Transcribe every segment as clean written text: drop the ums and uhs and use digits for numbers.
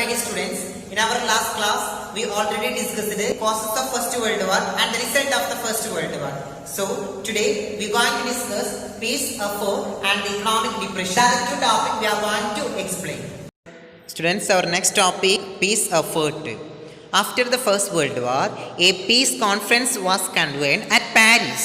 my dear students. In our last class, we already discussed the causes of First World War and the result of the First World War. So, today we are going to discuss peace, war and the economic depression. That is the topic we are going to explain. Students, our next topic, peace effort. After the First World War, a peace conference was convened at Paris.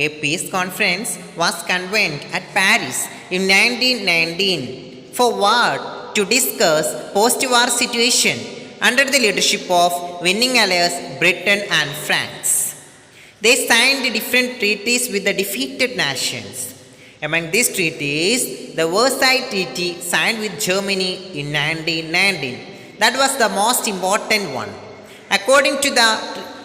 A peace conference was convened at Paris in 1919 for what? To discuss post-war situation under the leadership of winning allies Britain and France. They signed different treaties with the defeated nations. Among these treaties, the Versailles Treaty signed with Germany in 1919. That was the most important one. According to the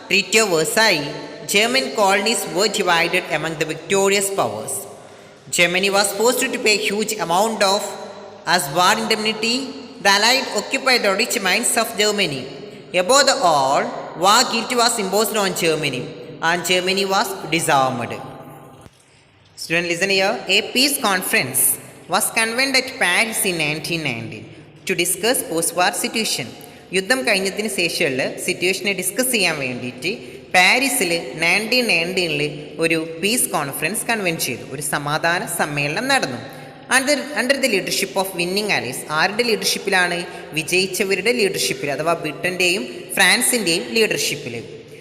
Treaty of Versailles, German colonies were divided among the victorious powers. Germany was forced to pay a huge amount of as war indemnity. The Allied occupied the rich mines of Germany. Above all, war guilt was imposed on Germany and Germany was disarmed. Students, listen here. A peace conference was convened at Paris in 1919 to discuss post-war situation. യുദ്ധം കഴിഞ്ഞതിന് ശേഷമുള്ള സിറ്റുവേഷനെ discuss ചെയ്യാൻ വേണ്ടിയിട്ട് പാരീസിൽ 1919 ഒരു piece conference convene ചെയ്തു. ഒരു സമാധാന സമ്മേളനം നടന്നു. Under the leadership of winning Alice. ആരുടെ ലീഡർഷിപ്പിലാണ്? വിജയിച്ചവരുടെ ലീഡർഷിപ്പിൽ, അഥവാ ബ്രിട്ടൻ്റെയും ഫ്രാൻസിൻ്റെയും ലീഡർഷിപ്പിൽ.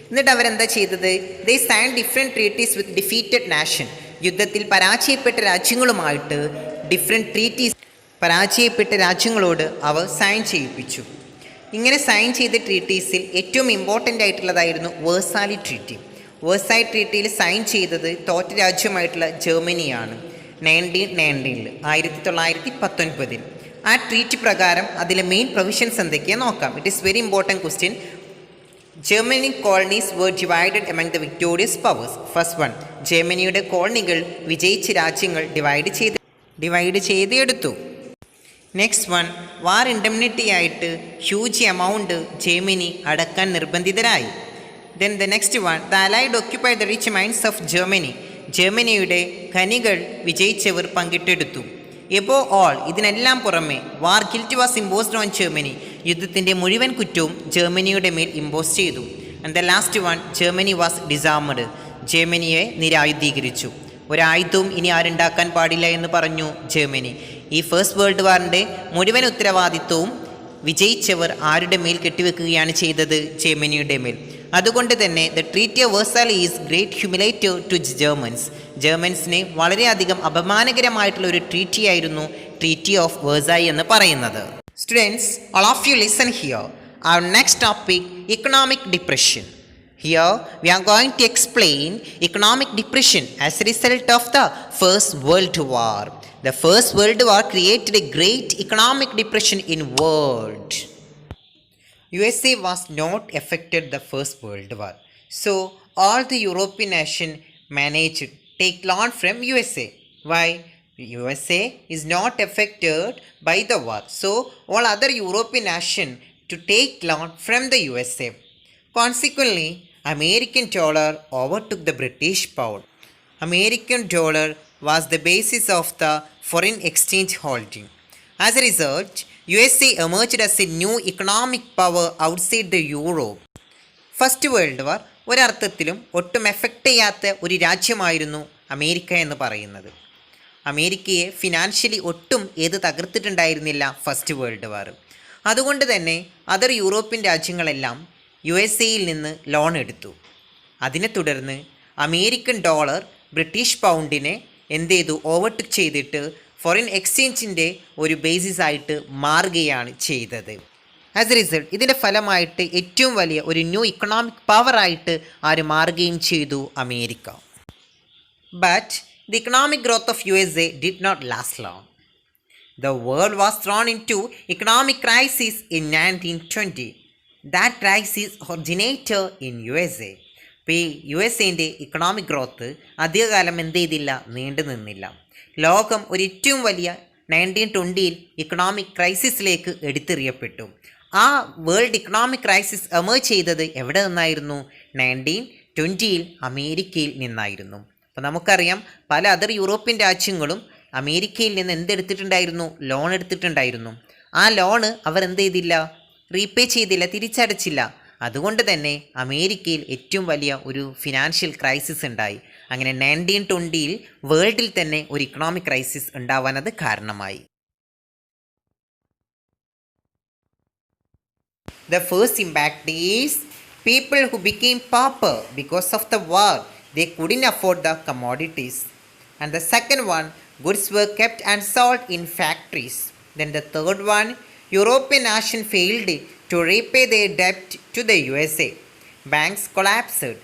എന്നിട്ട് അവരെന്താ ചെയ്തത്? ദേ സൈൻ ഡിഫറെൻറ്റ് ട്രീറ്റീസ് വിത്ത് ഡിഫീറ്റഡ് നാഷൻ. യുദ്ധത്തിൽ പരാജയപ്പെട്ട രാജ്യങ്ങളുമായിട്ട് ഡിഫറെൻറ്റ് ട്രീറ്റീസ് പരാജയപ്പെട്ട രാജ്യങ്ങളോട് അവർ സൈൻ ചെയ്യിപ്പിച്ചു. ഇങ്ങനെ സൈൻ ചെയ്ത ട്രീറ്റീസിൽ ഏറ്റവും ഇമ്പോർട്ടൻ്റ് ആയിട്ടുള്ളതായിരുന്നു വേഴ്സാലി ട്രീറ്റി. വേഴ്സായി ട്രീറ്റിയിൽ സൈൻ ചെയ്തത് തോറ്റ രാജ്യമായിട്ടുള്ള ജർമ്മനിയാണ് 1919 1919. ആ ട്രീറ്റ് പ്രകാരം അതിലെ മെയിൻ പ്രൊവിഷൻസ് എന്തൊക്കെയാണ് നോക്കാം. It is very important question. Germany colonies were divided among the victorious powers. First one, ജർമ്മനിയുടെ കോളനികൾ വിജയിച്ച രാജ്യങ്ങൾ ഡിവൈഡ് ചെയ്ത് എടുത്തു. നെക്സ്റ്റ് വൺ, വാർ ഇൻഡെംനിറ്റി ആയിട്ട് ഹ്യൂജ് എമൗണ്ട് ജർമ്മനി അടക്കാൻ നിർബന്ധിതരായി. Then the next one, the allied occupied the rich minds of Germany. ജർമ്മനിയുടെ ഖനികൾ വിജയിച്ചവർ പങ്കിട്ടെടുത്തു. എബോ ഓൾ, ഇതിനെല്ലാം പുറമെ war guilt was imposed on Germany. യുദ്ധത്തിൻ്റെ മുഴുവൻ കുറ്റവും ജർമ്മനിയുടെ മേൽ ഇമ്പോസ് ചെയ്തു. And the last one, Germany was disarmed. ജർമ്മനിയെ നിരായുധീകരിച്ചു. ഒരായുധവും ഇനി ആരുണ്ടാക്കാൻ പാടില്ല എന്ന് പറഞ്ഞു ജർമ്മനി. ഈ ഫസ്റ്റ് വേൾഡ് വാറിൻ്റെ മുഴുവൻ ഉത്തരവാദിത്വവും വിജയിച്ചവർ ആരുടെ മേൽ കെട്ടിവെക്കുകയാണ് ചെയ്തത്? ജർമ്മനിയുടെ മേൽ. അതുകൊണ്ട് തന്നെ the treaty of Versailles is great humiliative to Germans. ജർമൻസിന് വളരെയധികം അപമാനകരമായിട്ടുള്ള ഒരു ട്രീറ്റി ആയിരുന്നു ട്രീറ്റി ഓഫ് വേഴ്സായി എന്ന് പറയുന്നത്. Students, all of you listen here. Our next topic, economic depression. Here we are going to explain economic depression as a result of the First World War. The First World War created a great economic depression in world. USA was not affected the First World War. So all the European nations managed to take loan from USA. Why? USA is not affected by the war. So all other European nations to take loan from the USA. Consequently, American dollar overtook the British pound. American dollar was the basis of the foreign exchange holding. As a result, USA emerged as a new economic power outside the Europe. First world war ഒരർത്ഥത്തിലും ഒട്ടും effect ചെയ്യാത്ത ഒരു രാജ്യമായിരുന്നു America എന്ന് പറയുന്നത്. അമേരിക്കയെ financially ഒട്ടും തകർത്തിട്ടുണ്ടായിരുന്നില്ല first world വാർ. അതുകൊണ്ട് തന്നെ അതർ യൂറോപ്യൻ രാജ്യങ്ങളെല്ലാം USA-യിൽ നിന്ന് ലോൺ എടുത്തു. അതിനെ തുടർന്ന് അമേരിക്കൻ ഡോളർ ബ്രിട്ടീഷ് പൗണ്ടിനെ ഓവർടേക്ക് ചെയ്തിട്ട് ഫോറിൻ എക്സ്ചേഞ്ചിൻ്റെ ഒരു ബേസിസ് ആയിട്ട് മാറുകയാണ് ചെയ്തത്. ആസ് എ റിസൾട്ട്, ഇതിൻ്റെ ഫലമായിട്ട് ഏറ്റവും വലിയ ഒരു ന്യൂ ഇക്കണോമിക് പവറായിട്ട് മാറുകയും ചെയ്തു America. But the economic growth of USA did not last long. The world was thrown into economic crisis in 1920. That crisis originated in USA. ഇപ്പോൾ ഈ USA-ൻ്റെ ഇക്കണോമിക് ഗ്രോത്ത് അധികകാലം നീണ്ടു നിന്നില്ല. ലോകം ഒരു ഏറ്റവും വലിയ 1920 ഇക്കണോമിക് ക്രൈസിസിലേക്ക് എടുത്തെറിയപ്പെട്ടു. ആ വേൾഡ് ഇക്കണോമിക് ക്രൈസിസ് എമേർജ് ചെയ്തത് എവിടെ നിന്നായിരുന്നു? 1920 അമേരിക്കയിൽ നിന്നായിരുന്നു. അപ്പോൾ നമുക്കറിയാം പല അതർ യൂറോപ്യൻ രാജ്യങ്ങളും അമേരിക്കയിൽ നിന്ന് ലോൺ എടുത്തിട്ടുണ്ടായിരുന്നു. ആ ലോണ് അവർ എന്ത് ചെയ്തില്ല, റീപേ ചെയ്തില്ല, തിരിച്ചടച്ചില്ല. അതുകൊണ്ട് തന്നെ അമേരിക്കയിൽ ഏറ്റവും വലിയ ഒരു ഫിനാൻഷ്യൽ ക്രൈസിസ് ഉണ്ടായി. അങ്ങനെ 1920-ൽ വേൾഡിൽ തന്നെ ഒരു ഇക്കണോമിക് ക്രൈസിസ് ഉണ്ടാവാൻ അത് കാരണമായി. The first impact is people who became pauper because of the war. They couldn't afford the commodities. And the second one, goods were kept and sold in factories. Then the third one, European nations failed to repay their debt to the USA. Banks collapsed.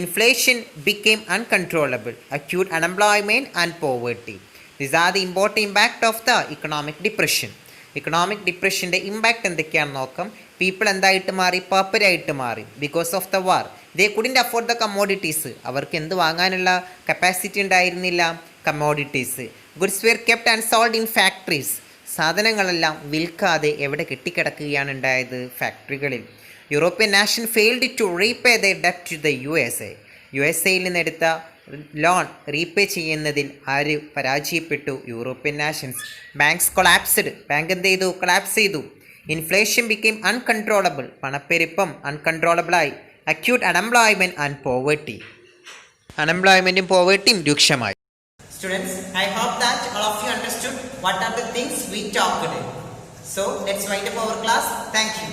Inflation became uncontrollable. Acute unemployment and poverty. These are the important impact of the economic depression. Economic ഡിപ്രഷൻ്റെ impact എന്തൊക്കെയാണെന്ന് നോക്കാം. People എന്തായിട്ട് മാറി, പാപ്പരായിട്ട് മാറി. Because of the war they couldn't afford the commodities. അവർക്ക് എന്ത് വാങ്ങാനുള്ള കപ്പാസിറ്റി ഉണ്ടായിരുന്നില്ല, commodities. Goods were kept and sold in factories. സാധനങ്ങളെല്ലാം വിൽക്കാതെ എവിടെ കെട്ടിക്കിടക്കുകയാണ് ഉണ്ടായത്, ഫാക്ടറികളിൽ. European nation failed to repay the debt to the USA. USA-യിൽ നിന്നെടുത്ത ലോൺ റീപേ ചെയ്യുന്നതിൽ ആര് പരാജയപ്പെട്ടു, European nations. Banks collapsed. Bank എന്ത് ചെയ്തു, കൊളാപ്സ് ചെയ്തു. Inflation became uncontrollable. പണപ്പെരുപ്പം അൺകൺട്രോളബിളായി. Acute unemployment and poverty. അൺഎംപ്ലോയ്മെൻറ്റും പോവേർട്ടിയും രൂക്ഷമായി. Students, I hope that all of you understood what are the things we talked. So let's wind up our class. Thank you.